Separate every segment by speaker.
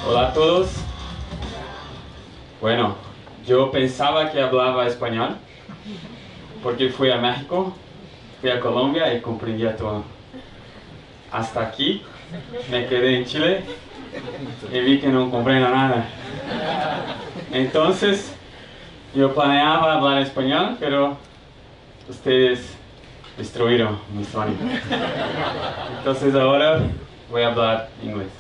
Speaker 1: Hola a todos. Bueno, yo pensaba que hablaba español porque fui a México, fui a Colombia y comprendía todo. Hasta aquí me quedé en Chile y vi que no comprendo nada. Entonces, yo planeaba hablar español, pero ustedes destruyeron mi sueño. Entonces ahora voy a hablar inglés.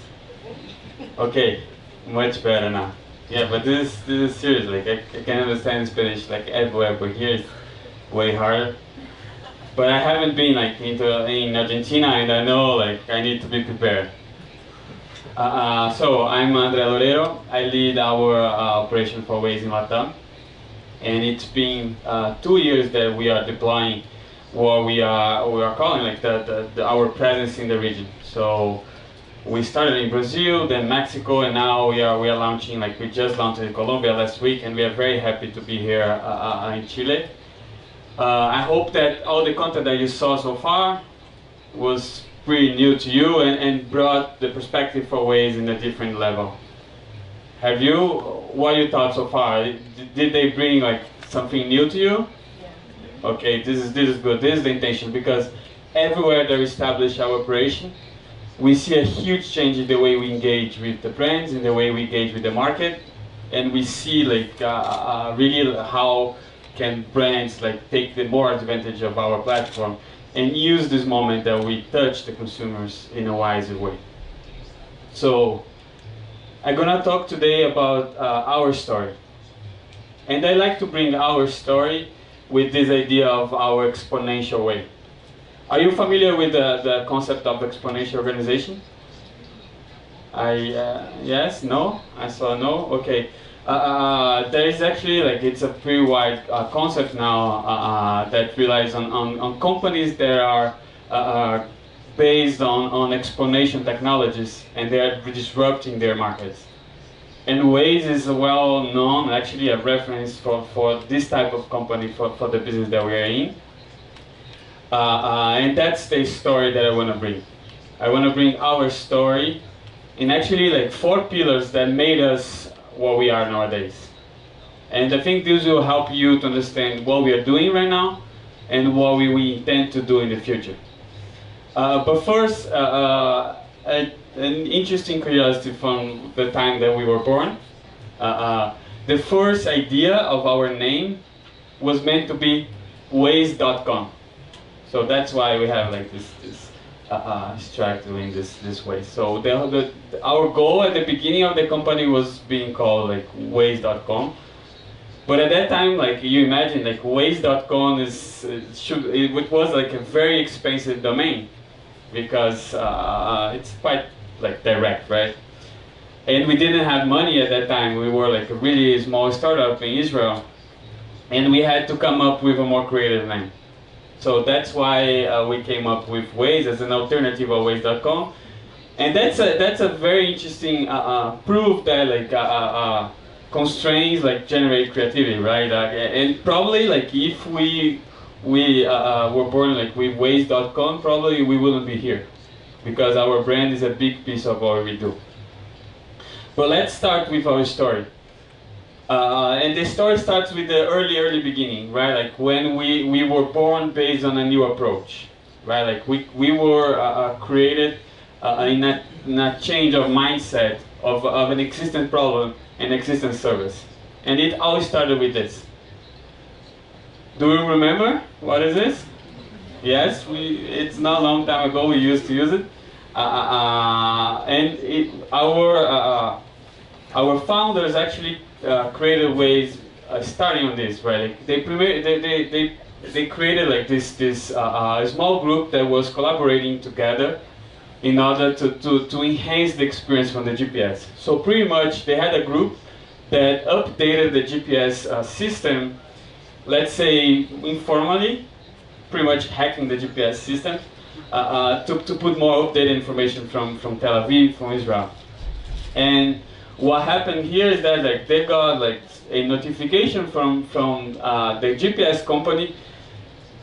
Speaker 1: Okay, much better now. Yeah, but this is serious. Like I can understand Spanish like everywhere, but here it's way harder. But I haven't been like in Argentina, and I know like I need to be prepared. So I'm Andre Loureiro. I lead our operation for Waze in Latam, and it's been 2 years that we are deploying what we are calling like our presence in the region. So we started in Brazil, then Mexico, and now we are launching, like we just launched in Colombia last week, and we are very happy to be here in Chile. I hope that all the content that you saw so far was pretty new to you and brought the perspective for Waze in a different level. Have you? What you thought so far? Did they bring like something new to you? Yeah. Okay, this is good. This is the intention, because everywhere that we establish our operation, we see a huge change in the way we engage with the brands, in the way we engage with the market, and we see like really how can brands like take the more advantage of our platform and use this moment that we touch the consumers in a wiser way. So I'm gonna talk today about our story, and I like to bring our story with this idea of our exponential way. Are you familiar with the concept of exponential organization? Yes, no? I saw no? Okay. There is actually, like, it's a pretty wide concept now that relies on companies that are based on exponential technologies, and they are disrupting their markets. And Waze is well known, actually a reference for this type of company, for the business that we are in. And that's the story that I want to bring. I want to bring our story in actually like 4 pillars that made us what we are nowadays. And I think this will help you to understand what we are doing right now and what we intend to do in the future. But first, an interesting curiosity from the time that we were born. The first idea of our name was meant to be Waze.com. So that's why we have like this structure in this way. So our goal at the beginning of the company was being called like Waze.com. But at that time, like you imagine, like Waze.com it was like a very expensive domain, because it's quite like direct, right? And we didn't have money at that time. We were like a really small startup in Israel, and we had to come up with a more creative name. So that's why we came up with Waze as an alternative of Waze.com, and that's a very interesting proof that like constraints like generate creativity, right? And probably like if we were born like with Waze.com, probably we wouldn't be here, because our brand is a big piece of what we do. But let's start with our story. And the story starts with the early beginning, right? Like when we were born based on a new approach, right? Like we were created in a change of mindset of an existing problem and existing service. And it all started with this. Do you remember what is this? Yes, it's not a long time ago we used to use it. Our founders actually created Waze starting on this, right? Like they created like this small group that was collaborating together in order to enhance the experience from the GPS. So pretty much they had a group that updated the GPS system, let's say informally, pretty much hacking the GPS system to put more updated information from Tel Aviv, from Israel. And what happened here is that like they got like a notification from the GPS company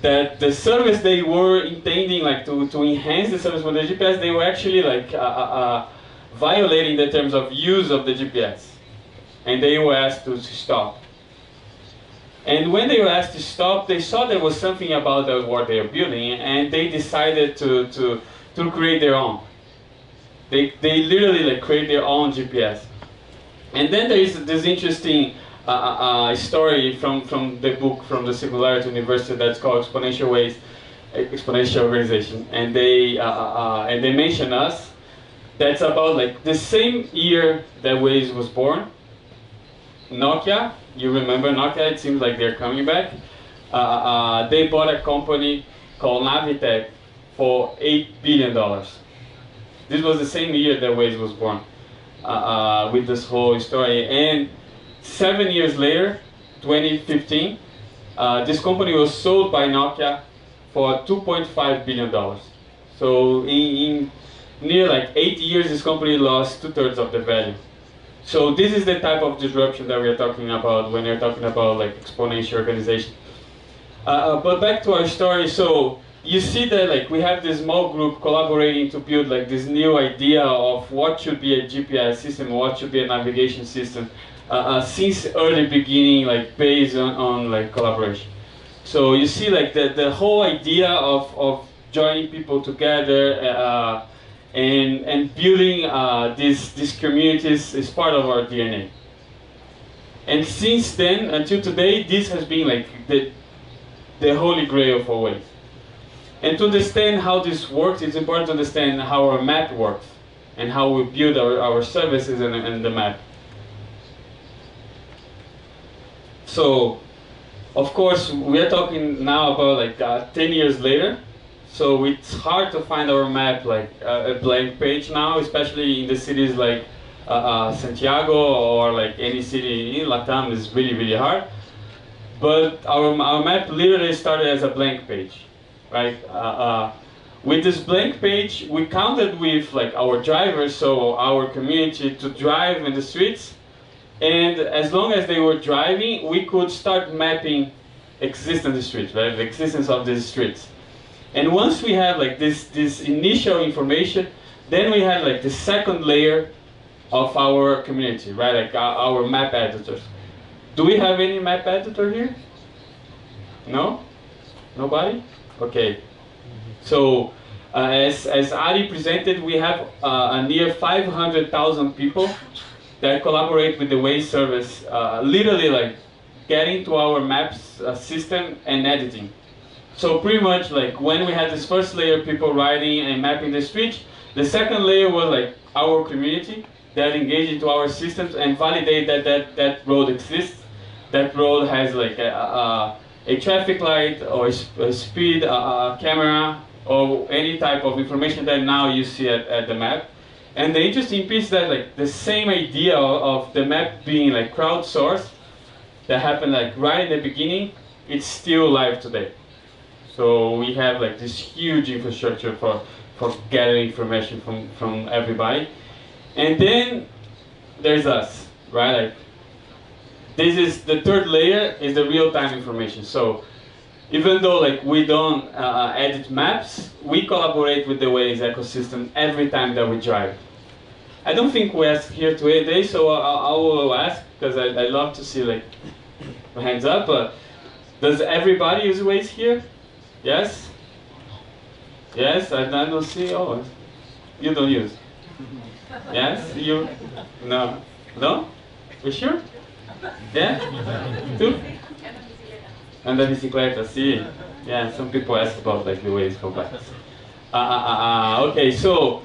Speaker 1: that the service they were intending like to enhance the service for the GPS, they were actually like violating the terms of use of the GPS. And they were asked to stop. And when they were asked to stop, they saw there was something about what they were building, and they decided to create their own. They literally like create their own GPS. And then there is this interesting story from the book from the Singularity University that's called Exponential Waze, Exponential Organization, and they mention us. That's about like the same year that Waze was born. Nokia, you remember Nokia? It seems like they're coming back. They bought a company called Navitec for $8 billion. This was the same year that Waze was born, with this whole story. And 7 years later, 2015, this company was sold by Nokia for $2.5 billion. So in near like 8 years, this company lost 2/3 of the value. So this is the type of disruption that we are talking about when we're talking about like exponential organization. But back to our story. So you see that like we have this small group collaborating to build like this new idea of what should be a GPS system, what should be a navigation system, since early beginning, like based on like collaboration. So you see like the whole idea of joining people together and building these communities is part of our DNA. And since then until today, this has been like the holy grail for Waze. And to understand how this works, it's important to understand how our map works and how we build our services and the map. So, of course, we are talking now about like 10 years later. So it's hard to find our map like a blank page now, especially in the cities like Santiago or like any city in Latam is really, really hard. But our map literally started as a blank page, right? With this blank page, we counted with like our drivers, so our community, to drive in the streets. And as long as they were driving, we could start mapping existing streets, right? The existence of these streets. And once we have like this initial information, then we have like the second layer of our community, right? Like our map editors. Do we have any map editor here? No? Nobody? Okay. So as Ari presented, we have near 500,000 people that collaborate with the Waze service, literally like getting to our maps system and editing. So pretty much like when we had this first layer of people riding and mapping the streets, the second layer was like our community that engaged into our systems and validate that road exists. That road has like a traffic light or a speed camera or any type of information that now you see at the map. And the interesting piece is that like the same idea of the map being like crowdsourced that happened like right in the beginning, it's still live today. So we have like this huge infrastructure for gathering information from everybody. And then there's us, right? Like this is the third layer, is the real-time information. So even though like we don't edit maps, we collaborate with the Waze ecosystem every time that we drive. I don't think we asked here today, so I will ask, because I love to see like hands up. But does everybody use Waze here? Yes? Yes? I don't see. Oh, you don't use. Yes? You? No? No? You sure? Yeah? Two? And the bicicleta, see? Yeah, some people ask about like the Waze for bikes. Okay, so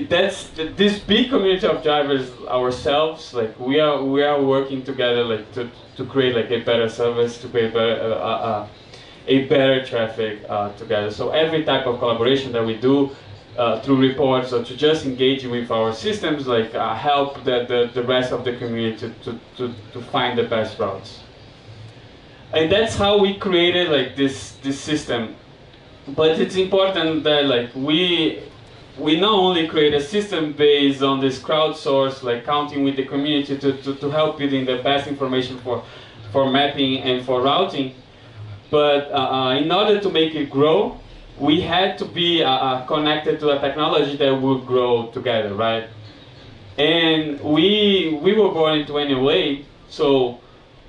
Speaker 1: that's this big community of drivers ourselves. Like we are working together like to create like a better service, to create a better traffic together. So every type of collaboration that we do through reports or to just engage with our systems, like help the rest of the community to find the best routes. And that's how we created like this system. But it's important that like we not only create a system based on this crowdsource, like counting with the community to help building the best information for mapping and for routing, but in order to make it grow, we had to be connected to a technology that would grow together, right? And we were born in 2008, so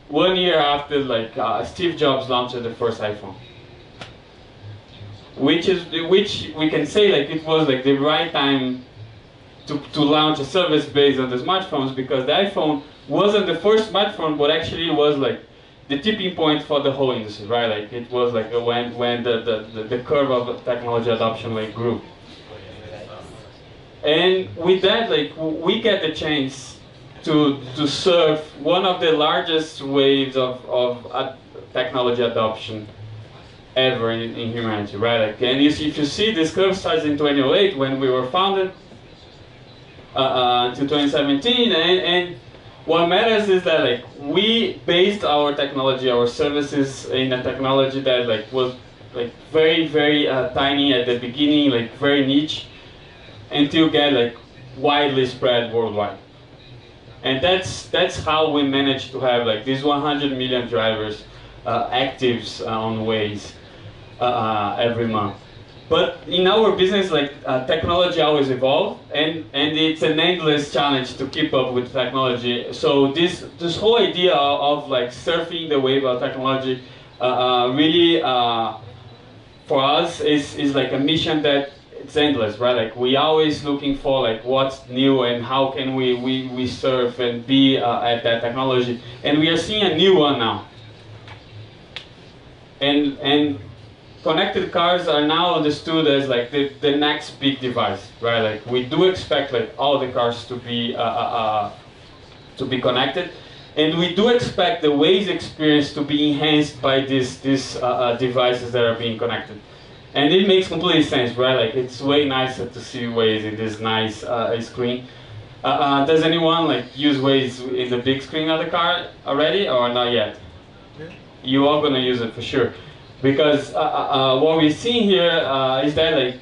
Speaker 1: 1 year after Steve Jobs launched the first iPhone, which we can say like it was like the right time to launch a service based on the smartphones, because the iPhone wasn't the first smartphone, but actually it was like the tipping point for the whole industry, right? Like it was like when the curve of technology adoption like grew. And with that, like we get the chance to serve one of the largest waves of technology adoption ever in humanity, right? Like, and if you see, this curve starts in 2008 when we were founded, to 2017, and what matters is that like we based our technology, our services in a technology that like was like very tiny at the beginning, like very niche, until get like widely spread worldwide. And that's how we managed to have like these 100 million drivers actives on Waze every month. But in our business, like technology always evolves, and it's an endless challenge to keep up with technology. So this whole idea of like surfing the wave of technology really for us is like a mission that it's endless, right? Like we always looking for like what's new and how can we surf and be at that technology. And we are seeing a new one now. And connected cars are now understood as like the next big device, right? Like we do expect like all the cars to be connected, and we do expect the Waze experience to be enhanced by these devices that are being connected. And it makes complete sense, right? Like it's way nicer to see Waze in this nice screen. Does anyone like use Waze in the big screen of the car already, or not yet? Yeah. You are gonna use it for sure. Because what we're seeing here is that like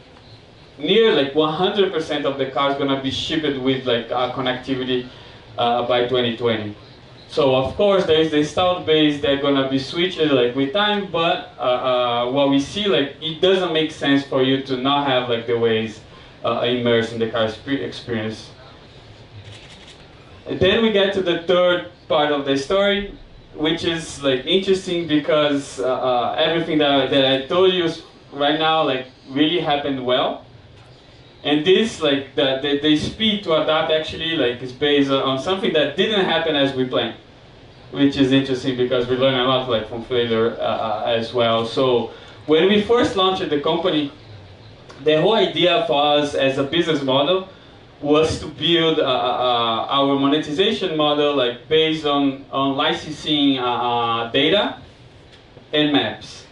Speaker 1: near like 100% of the cars gonna be shipped with like connectivity by 2020. So of course there is the installed base that's gonna be switched like with time, but what we see, like it doesn't make sense for you to not have like the Waze immersed in the car experience. And then we get to the third part of the story, which is like interesting because everything that I told you right now like really happened well, and this like the speed to adapt actually like is based on something that didn't happen as we planned, which is interesting because we learn a lot like from failure as well. So when we first launched the company, the whole idea for us as a business model was to build our monetization model like based on licensing data and maps,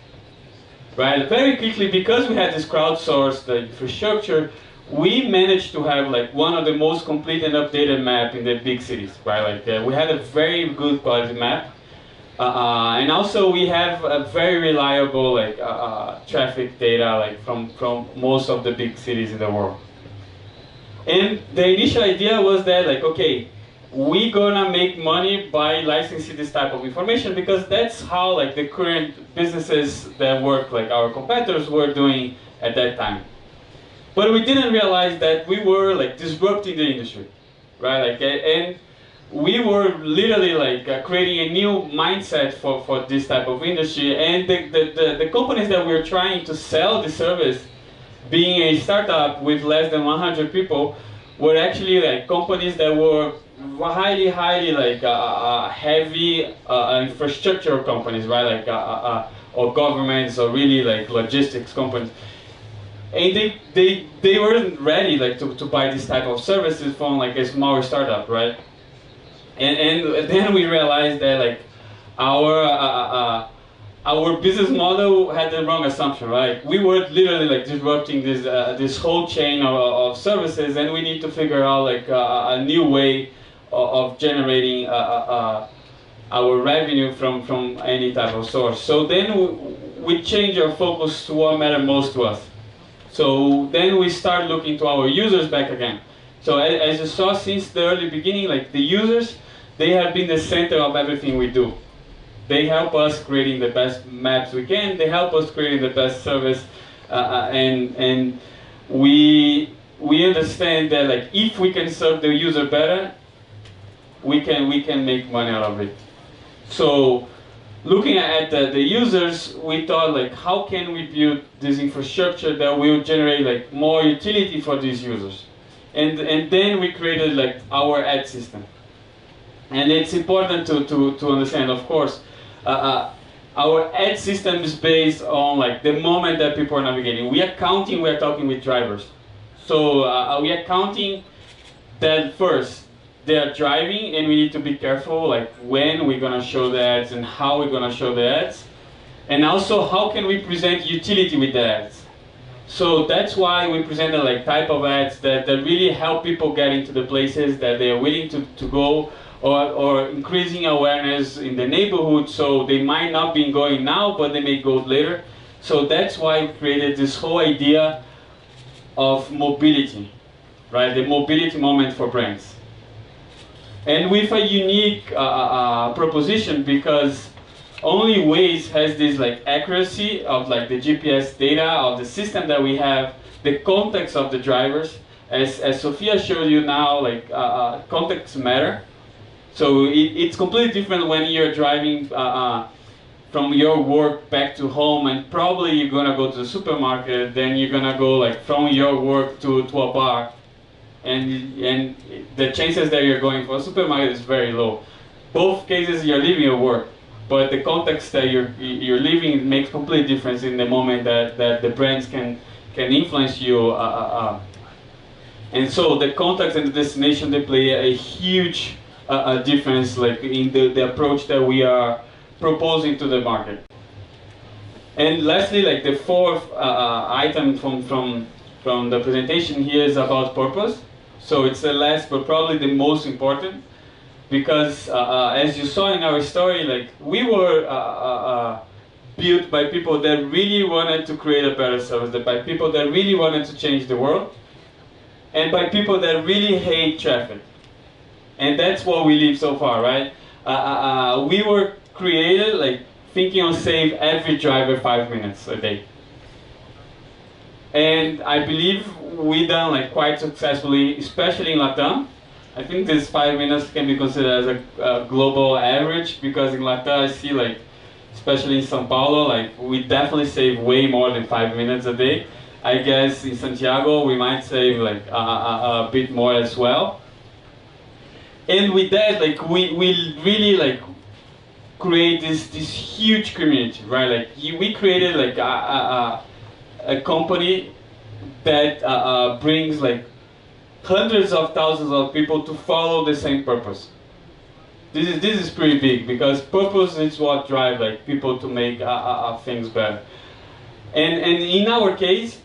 Speaker 1: right? Very quickly, because we had this crowdsourced infrastructure, we managed to have like one of the most complete and updated map in the big cities, right? Like we had a very good quality map, and also we have a very reliable like traffic data like from most of the big cities in the world. And the initial idea was that like, okay, we gonna make money by licensing this type of information, because that's how like the current businesses that work like our competitors were doing at that time. But we didn't realize that we were like disrupting the industry, right? Like, and we were literally like creating a new mindset for this type of industry. And the companies that we were trying to sell the service, being a startup with less than 100 people, were actually like companies that were highly like heavy infrastructure companies, right? Like or governments, or really like logistics companies. And they weren't ready like to buy this type of services from like a small startup, right? And then we realized that like our business model had the wrong assumption, right? We were literally like disrupting this whole chain of services, and we need to figure out like a new way of generating our revenue from any type of source. So then we changed our focus to what mattered most to us. So then we start looking to our users back again. So as you saw, since the early beginning, like the users, they have been the center of everything we do. They help us creating the best maps we can. They help us creating the best service, and we we understand that like if we can serve the user better, we can make money out of it. So looking at the users, we thought like how can we build this infrastructure that will generate like more utility for these users, and then we created like our ad system. And it's important to understand, of course, our ad system is based on like the moment that people are navigating. We are talking with drivers. So we are counting that first, they are driving and we need to be careful like when we're gonna show the ads and how we're gonna show the ads. And also how can we present utility with the ads. So that's why we presented like type of ads that really help people get into the places that they are willing to go, or increasing awareness in the neighborhood, so they might not be going now, but they may go later. So that's why we created this whole idea of mobility, right? The mobility moment for brands. And with a unique proposition, because only Waze has this like accuracy of like the GPS data of the system that we have, the context of the drivers. As Sophia showed you now, like context matter. So it's completely different when you're driving from your work back to home, and probably you're gonna go to the supermarket, then you're gonna go like from your work to a bar, and the chances that you're going for a supermarket is very low. Both cases you're leaving your work, but the context that you're living makes complete difference in the moment that the brands can influence you. And so the context and the destination, they play a huge difference like in the approach that we are proposing to the market. And lastly, like the fourth item from the presentation here is about purpose. So it's the last but probably the most important, because as you saw in our story, like we were built by people that really wanted to create a better service, by people that really wanted to change the world, and by people that really hate traffic. And that's what we live so far, right? We were created like thinking on save every driver 5 minutes a day. And I believe we done like quite successfully, especially in Latam. I think this 5 minutes can be considered as a global average, because in Latam I see like, especially in São Paulo, like we definitely save way more than 5 minutes a day. I guess in Santiago we might save like a bit more as well. And with that, like we really like create this huge community, right? Like we created like a company that brings like hundreds of thousands of people to follow the same purpose. This is pretty big, because purpose is what drives like people to make things better. And in our case,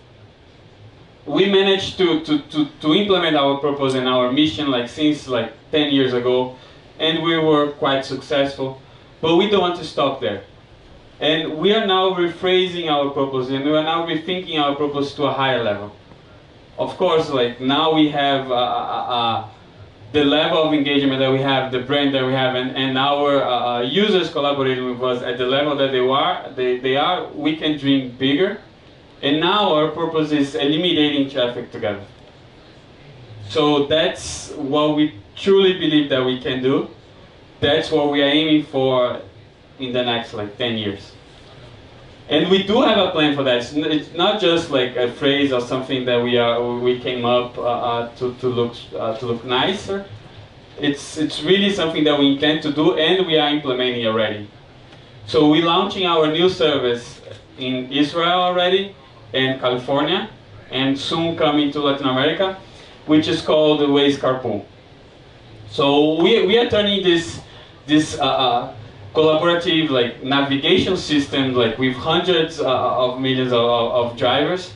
Speaker 1: we managed to implement our purpose and our mission like since like 10 years ago, and we were quite successful, but we don't want to stop there. And we are now rephrasing our purpose, and we are now rethinking our purpose to a higher level. Of course, like now we have the level of engagement that we have, the brand that we have, and our users collaborating with us at the level that they are, we can dream bigger. And now our purpose is eliminating traffic together. So that's what we truly believe that we can do. That's what we are aiming for in the next like 10 years. And we do have a plan for that. It's not just like a phrase or something that we came up to look nicer. It's really something that we intend to do, and we are implementing already. So we're launching our new service in Israel already, and California, and soon coming to Latin America, which is called the Waze Carpool. So we are turning this collaborative like navigation system, like with hundreds of millions of drivers,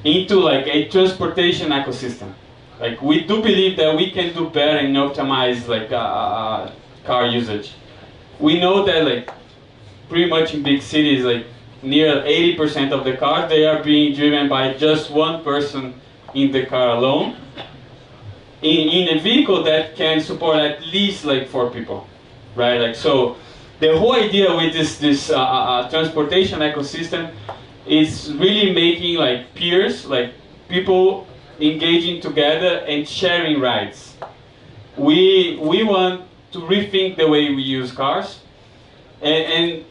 Speaker 1: into like a transportation ecosystem. Like we do believe that we can do better and optimize like car usage. We know that like pretty much in big cities, like near 80% of the cars, they are being driven by just one person in the car alone, in a vehicle that can support at least like 4 people, right? Like so, the whole idea with this transportation ecosystem is really making like peers, like people engaging together and sharing rides. We want to rethink the way we use cars. And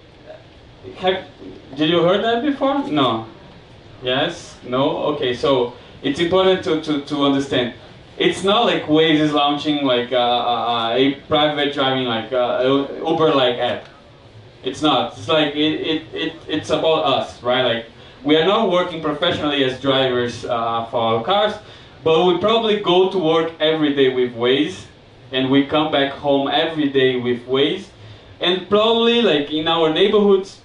Speaker 1: did you heard that before? No. Yes? No? Okay, so it's important to understand. It's not like Waze is launching like a private driving like Uber-like app. It's not. It's like it's about us, right? Like we are not working professionally as drivers for our cars, but we probably go to work every day with Waze, and we come back home every day with Waze, and probably like in our neighborhoods,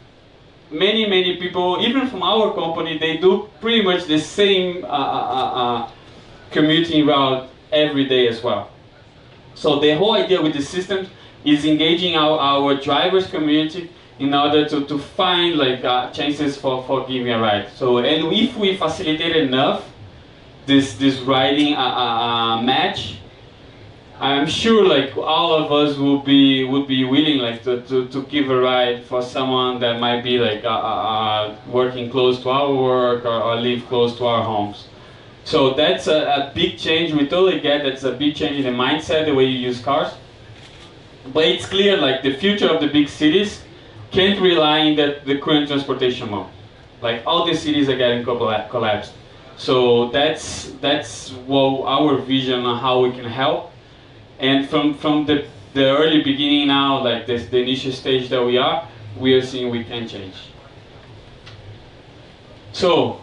Speaker 1: many people, even from our company, they do pretty much the same commuting route every day as well. So the whole idea with the system is engaging our drivers community in order to find like chances for giving a ride. So, and if we facilitate enough this riding match, I'm sure like all of us would be willing like to give a ride for someone that might be like working close to our work or live close to our homes. So that's a big change. We totally get that's a big change in the mindset, the way you use cars. But it's clear like the future of the big cities can't rely on the current transportation mode. Like all the cities are getting collapsed. So that's what our vision on how we can help. And from the early beginning now, like the initial stage that we are seeing we can change. So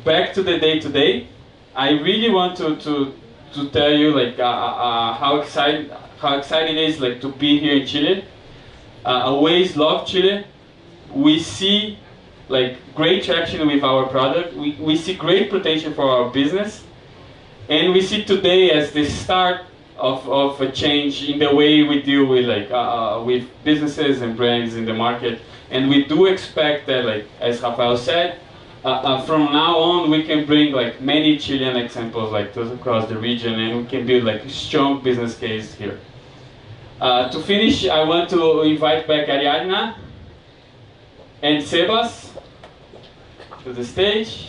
Speaker 1: back to the day-to-day, I really want to tell you like how excited it is like to be here in Chile. Waze love Chile. We see like great traction with our product. We see great potential for our business, and we see today as the start of a change in the way we deal with like with businesses and brands in the market. And we do expect that, like as Rafael said, from now on we can bring like many Chilean examples like those across the region, and we can build like a strong business case here. To finish, I want to invite back Ariadna and Sebas to the stage.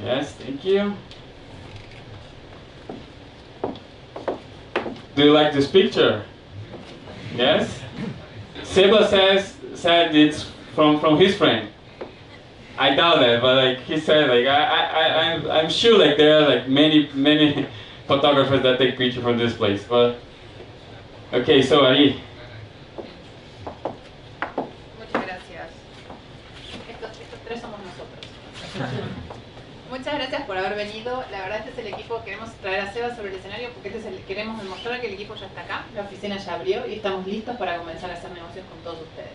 Speaker 1: Yes, thank you. Do you like this picture? Yes? Seba said it's from his friend. I doubt that, but like he said, like I'm sure like there are like many photographers that take pictures from this place. But okay, so Ari.
Speaker 2: Muchas gracias. Estos tres somos nosotros. Muchas gracias por haber venido. La verdad este es el equipo, queremos traer a Seba sobre el escenario porque queremos demostrar que el equipo ya está acá, la oficina ya abrió y estamos listos para comenzar a hacer negocios con todos ustedes.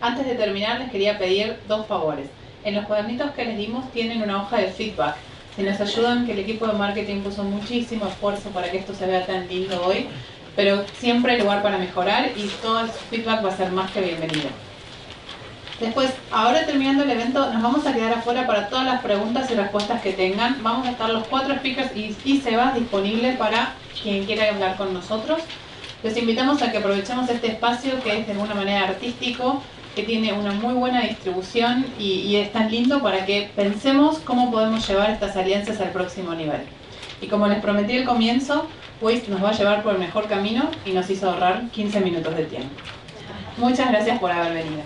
Speaker 2: Antes de terminar les quería pedir dos favores. En los cuadernitos que les dimos tienen una hoja de feedback. Si nos ayudan, que el equipo de marketing puso muchísimo esfuerzo para que esto se vea tan lindo hoy, pero siempre hay lugar para mejorar y todo el feedback va a ser más que bienvenido. Después, ahora terminando el evento, nos vamos a quedar afuera para todas las preguntas y respuestas que tengan. Vamos a estar los 4 speakers y Sebas disponibles para quien quiera hablar con nosotros. Les invitamos a que aprovechemos este espacio que es de alguna manera artístico, que tiene una muy buena distribución y es tan lindo para que pensemos cómo podemos llevar estas alianzas al próximo nivel. Y como les prometí al comienzo, Waze nos va a llevar por el mejor camino y nos hizo ahorrar 15 minutos de tiempo. Muchas gracias por haber venido.